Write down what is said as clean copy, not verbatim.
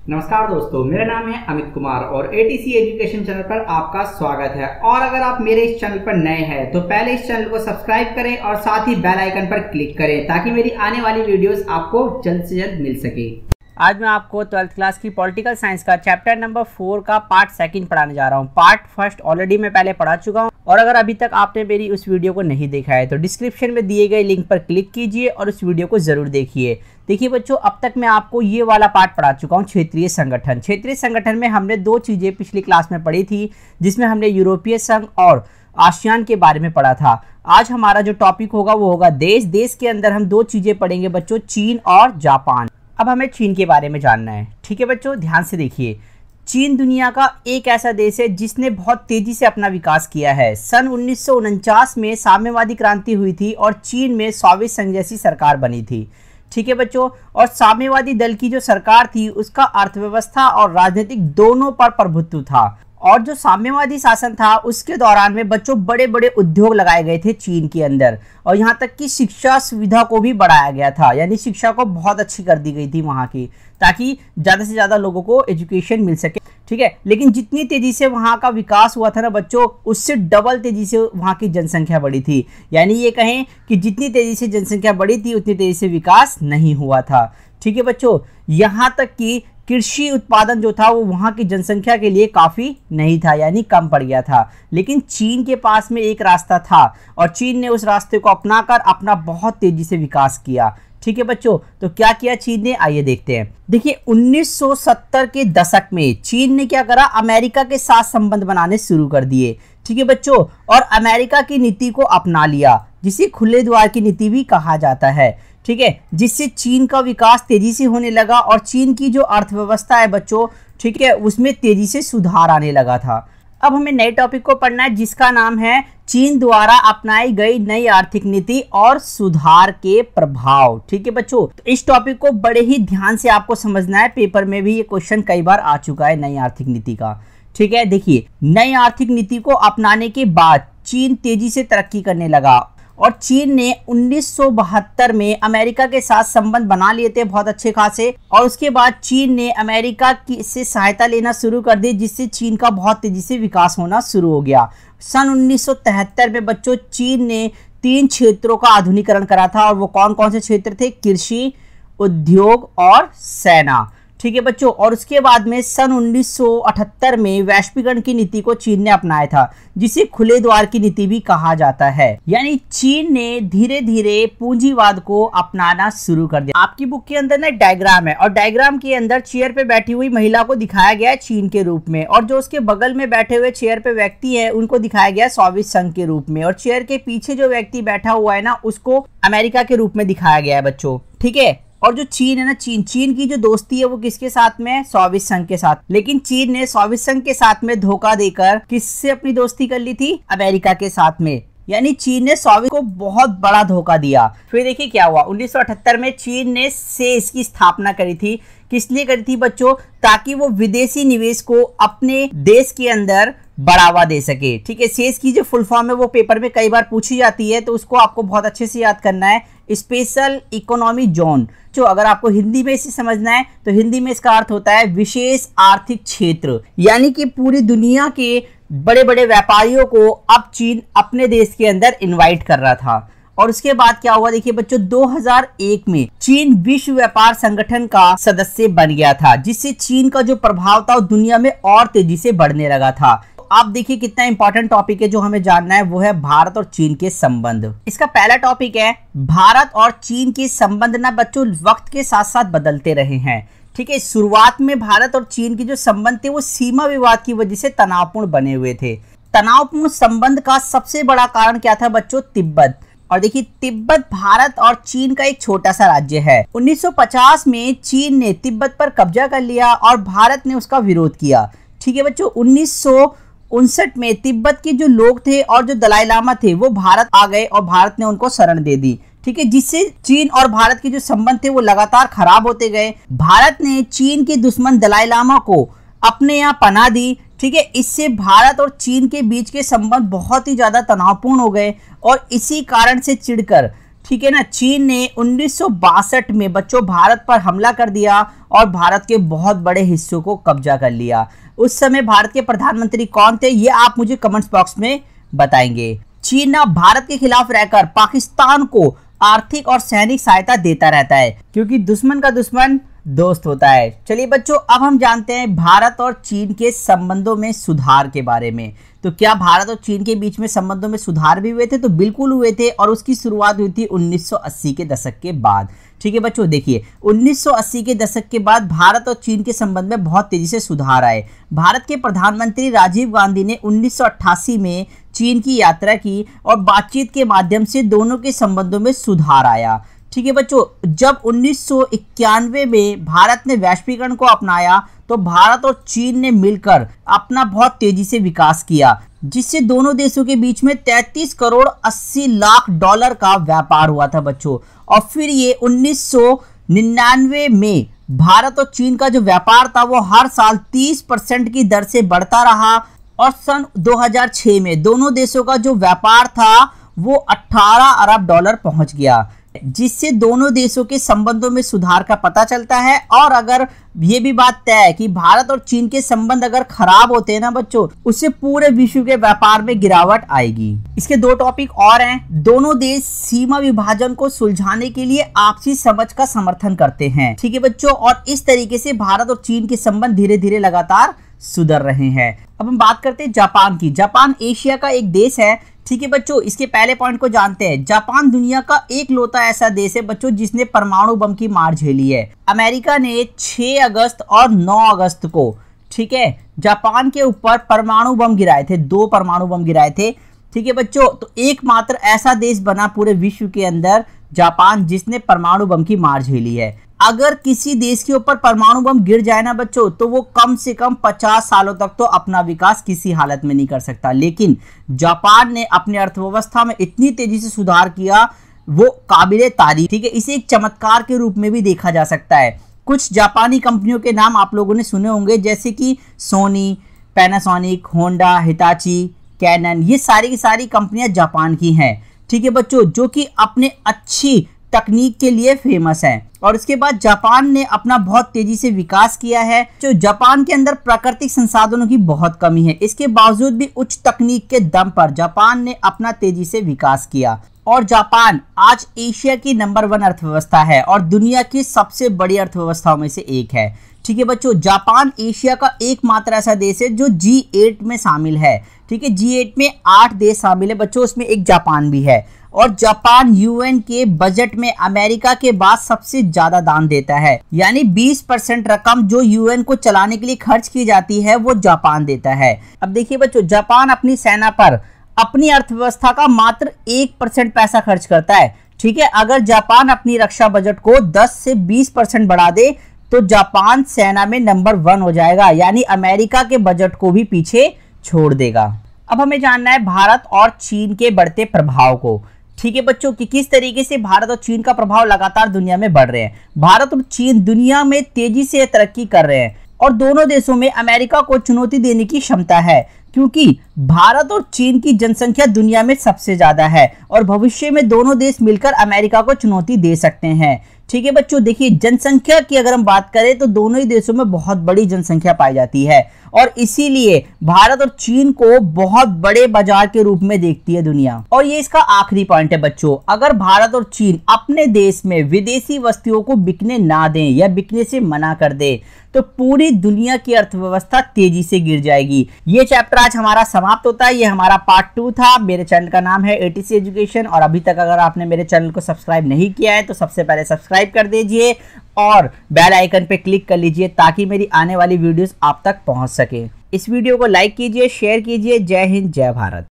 नमस्कार दोस्तों, मेरा नाम है अमित कुमार और ATC एजुकेशन चैनल पर आपका स्वागत है। और अगर आप मेरे इस चैनल पर नए हैं तो पहले इस चैनल को सब्सक्राइब करें और साथ ही बेल आइकन पर क्लिक करें ताकि मेरी आने वाली वीडियोस आपको जल्द से जल्द मिल सके। आज मैं आपको 12th क्लास की पॉलिटिकल साइंस का चैप्टर नंबर 4 का पार्ट सेकंड पढ़ाने जा रहा हूँ। पार्ट फर्स्ट ऑलरेडी मैं पहले पढ़ा चुका हूँ और अगर अभी तक आपने मेरी उस वीडियो को नहीं देखा है तो डिस्क्रिप्शन में दिए गए लिंक पर क्लिक कीजिए और उस वीडियो को जरूर देखिए। देखिए बच्चों, अब तक मैं आपको ये वाला पार्ट पढ़ा चुका हूँ, क्षेत्रीय संगठन। क्षेत्रीय संगठन में हमने दो चीजें पिछली क्लास में पढ़ी थी, जिसमें हमने यूरोपीय संघ और आसियान के बारे में पढ़ा था। आज हमारा जो टॉपिक होगा वो होगा देश। देश के अंदर हम दो चीजें पढ़ेंगे बच्चों, चीन और जापान। अब हमें चीन के बारे में जानना है, ठीक है बच्चों, ध्यान से देखिए। चीन दुनिया का एक ऐसा देश है जिसने बहुत तेजी से अपना विकास किया है। सन 1949 में साम्यवादी क्रांति हुई थी और चीन में सोवियत संघ जैसी सरकार बनी थी, ठीक है बच्चों। और साम्यवादी दल की जो सरकार थी उसका अर्थव्यवस्था और राजनीतिक दोनों पर प्रभुत्व था। और जो साम्यवादी शासन था उसके दौरान में बच्चों बड़े बड़े उद्योग लगाए गए थे चीन के अंदर, और यहाँ तक कि शिक्षा सुविधा को भी बढ़ाया गया था, यानी शिक्षा को बहुत अच्छी कर दी गई थी वहाँ की, ताकि ज़्यादा से ज़्यादा लोगों को एजुकेशन मिल सके, ठीक है। लेकिन जितनी तेज़ी से वहाँ का विकास हुआ था ना बच्चों, उससे डबल तेज़ी से वहाँ की जनसंख्या बढ़ी थी। यानी ये कहें कि जितनी तेज़ी से जनसंख्या बढ़ी थी उतनी तेज़ी से विकास नहीं हुआ था, ठीक है बच्चों। यहाँ तक कि कृषि उत्पादन जो था वो वहाँ की जनसंख्या के लिए काफ़ी नहीं था, यानी कम पड़ गया था। लेकिन चीन के पास में एक रास्ता था और चीन ने उस रास्ते को अपनाकर अपना बहुत तेज़ी से विकास किया, ठीक है बच्चों। तो क्या किया चीन ने, आइए देखते हैं। देखिए 1970 के दशक में चीन ने क्या करा, अमेरिका के साथ संबंध बनाने शुरू कर दिए, ठीक है बच्चों। और अमेरिका की नीति को अपना लिया, जिसे खुले द्वार की नीति भी कहा जाता है, ठीक है। जिससे चीन का विकास तेजी से होने लगा और चीन की जो अर्थव्यवस्था है बच्चों, ठीक है, उसमें तेजी से सुधार आने लगा था। अब हमें नए टॉपिक को पढ़ना है जिसका नाम है चीन द्वारा अपनाई गई नई आर्थिक नीति और सुधार के प्रभाव, ठीक है बच्चों। तो इस टॉपिक को बड़े ही ध्यान से आपको समझना है, पेपर में भी ये क्वेश्चन कई बार आ चुका है नई आर्थिक नीति का, ठीक है। देखिए नई आर्थिक नीति को अपनाने के बाद चीन तेजी से तरक्की करने लगा और चीन ने 1972 में अमेरिका के साथ संबंध बना लिए थे बहुत अच्छे खासे, और उसके बाद चीन ने अमेरिका की से सहायता लेना शुरू कर दी, जिससे चीन का बहुत तेजी से विकास होना शुरू हो गया। सन 1973 में बच्चों चीन ने 3 क्षेत्रों का आधुनिकीकरण करा था, और वो कौन कौन से क्षेत्र थे, कृषि, उद्योग और सेना, ठीक है बच्चों। और उसके बाद में सन 1978 में वैश्वीकरण की नीति को चीन ने अपनाया था, जिसे खुले द्वार की नीति भी कहा जाता है। यानी चीन ने धीरे धीरे पूंजीवाद को अपनाना शुरू कर दिया। आपकी बुक के अंदर ना डायग्राम है और डायग्राम के अंदर चेयर पे बैठी हुई महिला को दिखाया गया है चीन के रूप में, और जो उसके बगल में बैठे हुए चेयर पे व्यक्ति है उनको दिखाया गया है सोवियत संघ के रूप में, और चेयर के पीछे जो व्यक्ति बैठा हुआ है ना उसको अमेरिका के रूप में दिखाया गया है बच्चों, ठीक है। और जो चीन है ना, चीन की जो दोस्ती है वो किसके साथ में, सोवियत संघ के साथ। लेकिन चीन ने सोवियत संघ के साथ में धोखा देकर किससे अपनी दोस्ती कर ली थी, अमेरिका के साथ में। यानी चीन ने सोवियत को बहुत बड़ा धोखा दिया। फिर देखिए क्या हुआ, 1978 में चीन ने सेस की स्थापना करी थी। किस लिए करी थी बच्चों, ताकि वो विदेशी निवेश को अपने देश के अंदर बढ़ावा दे सके, ठीक है। सेस की जो फुल फॉर्म है वो पेपर में कई बार पूछी जाती है, तो उसको आपको बहुत अच्छे से याद करना है, स्पेशल इकोनॉमी जोन। जो अगर आपको हिंदी में इसे समझना है तो हिंदी में इसका अर्थ होता है विशेष आर्थिक क्षेत्र। यानी कि पूरी दुनिया के बड़े बड़े व्यापारियों को अब चीन अपने देश के अंदर इनवाइट कर रहा था। और उसके बाद क्या हुआ, देखिए बच्चों 2001 में चीन विश्व व्यापार संगठन का सदस्य बन गया था, जिससे चीन का जो प्रभाव था वो दुनिया में और तेजी से बढ़ने लगा था। आप देखिए कितना इंपॉर्टेंट टॉपिक है जो हमें जानना है, वो है भारत और चीन के संबंध। इसका पहला टॉपिक है भारत और चीन के संबंध ना बच्चों वक्त के साथ साथ बदलते रहे हैं, ठीक है। शुरुआत में भारत और चीन के जो संबंध थे वो सीमा विवाद की वजह से तनावपूर्ण बने हुए थे। तनावपूर्ण संबंध का सबसे बड़ा कारण क्या था बच्चों, तिब्बत। और देखिए तिब्बत भारत और चीन का एक छोटा सा राज्य है। 1950 में चीन ने तिब्बत पर कब्जा कर लिया और भारत ने उसका विरोध किया, ठीक है बच्चों। 1959 में तिब्बत के जो लोग थे और जो दलाई लामा थे वो भारत आ गए और भारत ने उनको शरण दे दी, ठीक है। जिससे चीन और भारत के जो संबंध थे वो लगातार खराब होते गए। भारत ने चीन के दुश्मन दलाई लामा को अपने यहाँ पनाह दी, ठीक है। इससे भारत और चीन के बीच के संबंध बहुत ही ज्यादा तनावपूर्ण हो गए और इसी कारण से चिढ़कर ठीक है ना। चीन ने 1962 में बच्चों भारत पर हमला कर दिया और भारत के बहुत बड़े हिस्सों को कब्जा कर लिया। उस समय भारत के प्रधानमंत्री कौन थे, ये आप मुझे कमेंट्स बॉक्स में बताएंगे। चीन ना भारत के खिलाफ रहकर पाकिस्तान को आर्थिक और सैनिक सहायता देता रहता है, क्योंकि दुश्मन का दुश्मन दोस्त होता है। चलिए बच्चों, अब हम जानते हैं भारत और चीन के संबंधों में सुधार के बारे में। तो क्या भारत और चीन के बीच में संबंधों में सुधार भी हुए थे? तो बिल्कुल हुए थे, और उसकी शुरुआत हुई थी 1980 के दशक के बाद। ठीक है बच्चों, देखिए 1980 के दशक के बाद भारत और चीन के संबंध में बहुत तेजी से सुधार आए। भारत के प्रधानमंत्री राजीव गांधी ने 1988 में चीन की यात्रा की और बातचीत के माध्यम से दोनों के संबंधों में सुधार आया। ठीक है बच्चों, जब 1991 में भारत ने वैश्वीकरण को अपनाया तो भारत और चीन ने मिलकर अपना बहुत तेजी से विकास किया, जिससे दोनों देशों के बीच में 33 करोड़ 80 लाख डॉलर का व्यापार हुआ था बच्चों। और फिर ये 1999 में भारत और चीन का जो व्यापार था वो हर साल 30% की दर से बढ़ता रहा, और सन 2006 में दोनों देशों का जो व्यापार था वो 18 अरब डॉलर पहुंच गया, जिससे दोनों देशों के संबंधों में सुधार का पता चलता है। और अगर ये भी बात तय है कि भारत और चीन के संबंध अगर खराब होते हैं ना बच्चों, उससे पूरे विश्व के व्यापार में गिरावट आएगी। इसके दो टॉपिक और हैं। दोनों देश सीमा विभाजन को सुलझाने के लिए आपसी समझ का समर्थन करते हैं। ठीक है बच्चों, और इस तरीके से भारत और चीन के संबंध धीरे धीरे लगातार सुधर रहे हैं। अब हम बात करते हैं जापान की। जापान एशिया का एक देश है। ठीक है बच्चों, इसके पहले पॉइंट को जानते हैं। जापान दुनिया का एक लौता ऐसा देश है बच्चों जिसने परमाणु बम की मार झेली है। अमेरिका ने 6 अगस्त और 9 अगस्त को, ठीक है, जापान के ऊपर परमाणु बम गिराए थे, 2 परमाणु बम गिराए थे। ठीक है बच्चों, तो एकमात्र ऐसा देश बना पूरे विश्व के अंदर जापान जिसने परमाणु बम की मार झेली है। अगर किसी देश के ऊपर परमाणु बम गिर जाए ना बच्चों, तो वो कम से कम 50 सालों तक तो अपना विकास किसी हालत में नहीं कर सकता। लेकिन जापान ने अपनी अर्थव्यवस्था में इतनी तेजी से सुधार किया, वो काबिले तारीफ। ठीक है, इसे एक चमत्कार के रूप में भी देखा जा सकता है। कुछ जापानी कंपनियों के नाम आप लोगों ने सुने होंगे, जैसे कि Sony, Panasonic, Honda, Hitachi, Canon, ये सारी की सारी कंपनियां जापान की हैं। ठीक है बच्चों, जो कि अपने अच्छी तकनीक के लिए फेमस है। और इसके बाद जापान ने अपना बहुत तेजी से विकास किया है। जो जापान के अंदर प्राकृतिक संसाधनों की बहुत कमी है, इसके बावजूद भी उच्च तकनीक के दम पर जापान ने अपना तेजी से विकास किया। और जापान आज एशिया की नंबर 1 अर्थव्यवस्था है और दुनिया की सबसे बड़ी अर्थव्यवस्थाओं में से एक है। ठीक है बच्चों, जापान एशिया का एकमात्र ऐसा देश है जो G8 में शामिल है। ठीक है, G8 में 8 देश शामिल है बच्चों, उसमें एक जापान भी है। और जापान यूएन के बजट में अमेरिका के बाद सबसे ज्यादा दान देता है, यानी 20% रकम जो यूएन को चलाने के लिए खर्च की जाती है वो जापान देता है। अब देखिए बच्चों, जापान अपनी सेना पर अपनी अर्थव्यवस्था का मात्र 1% पैसा खर्च करता है। ठीक है, अगर जापान अपनी रक्षा बजट को 10 से 20% बढ़ा दे तो जापान सेना में नंबर 1 हो जाएगा, यानी अमेरिका के बजट को भी पीछे छोड़ देगा। अब हमें जानना है भारत और चीन के बढ़ते प्रभाव को। ठीक है बच्चों, कि किस तरीके से भारत और चीन का प्रभाव लगातार दुनिया में बढ़ रहे हैं। भारत और चीन दुनिया में तेजी से तरक्की कर रहे हैं और दोनों देशों में अमेरिका को चुनौती देने की क्षमता है, क्योंकि भारत और चीन की जनसंख्या दुनिया में सबसे ज्यादा है और भविष्य में दोनों देश मिलकर अमेरिका को चुनौती दे सकते हैं। ठीक है बच्चों, देखिए जनसंख्या की अगर हम बात करें तो दोनों ही देशों में बहुत बड़ी जनसंख्या पाई जाती है और इसीलिए भारत और चीन को बहुत बड़े बाजार के रूप में देखती है दुनिया। और ये इसका आखिरी पॉइंट है बच्चों, अगर भारत और चीन अपने देश में विदेशी वस्तुओं को बिकने ना दें या बिकने से मना कर दे तो पूरी दुनिया की अर्थव्यवस्था तेजी से गिर जाएगी। ये चैप्टर आज हमारा समाप्त होता है। ये हमारा पार्ट 2 था। मेरे चैनल का नाम है एटीसी एजुकेशन और अभी तक अगर आपने मेरे चैनल को सब्सक्राइब नहीं किया है तो सबसे पहले सब्सक्राइब कर दीजिए और बेल आइकन पे क्लिक कर लीजिए ताकि मेरी आने वाली वीडियोस आप तक पहुंच सके। इस वीडियो को लाइक कीजिए, शेयर कीजिए। जय हिंद, जय भारत।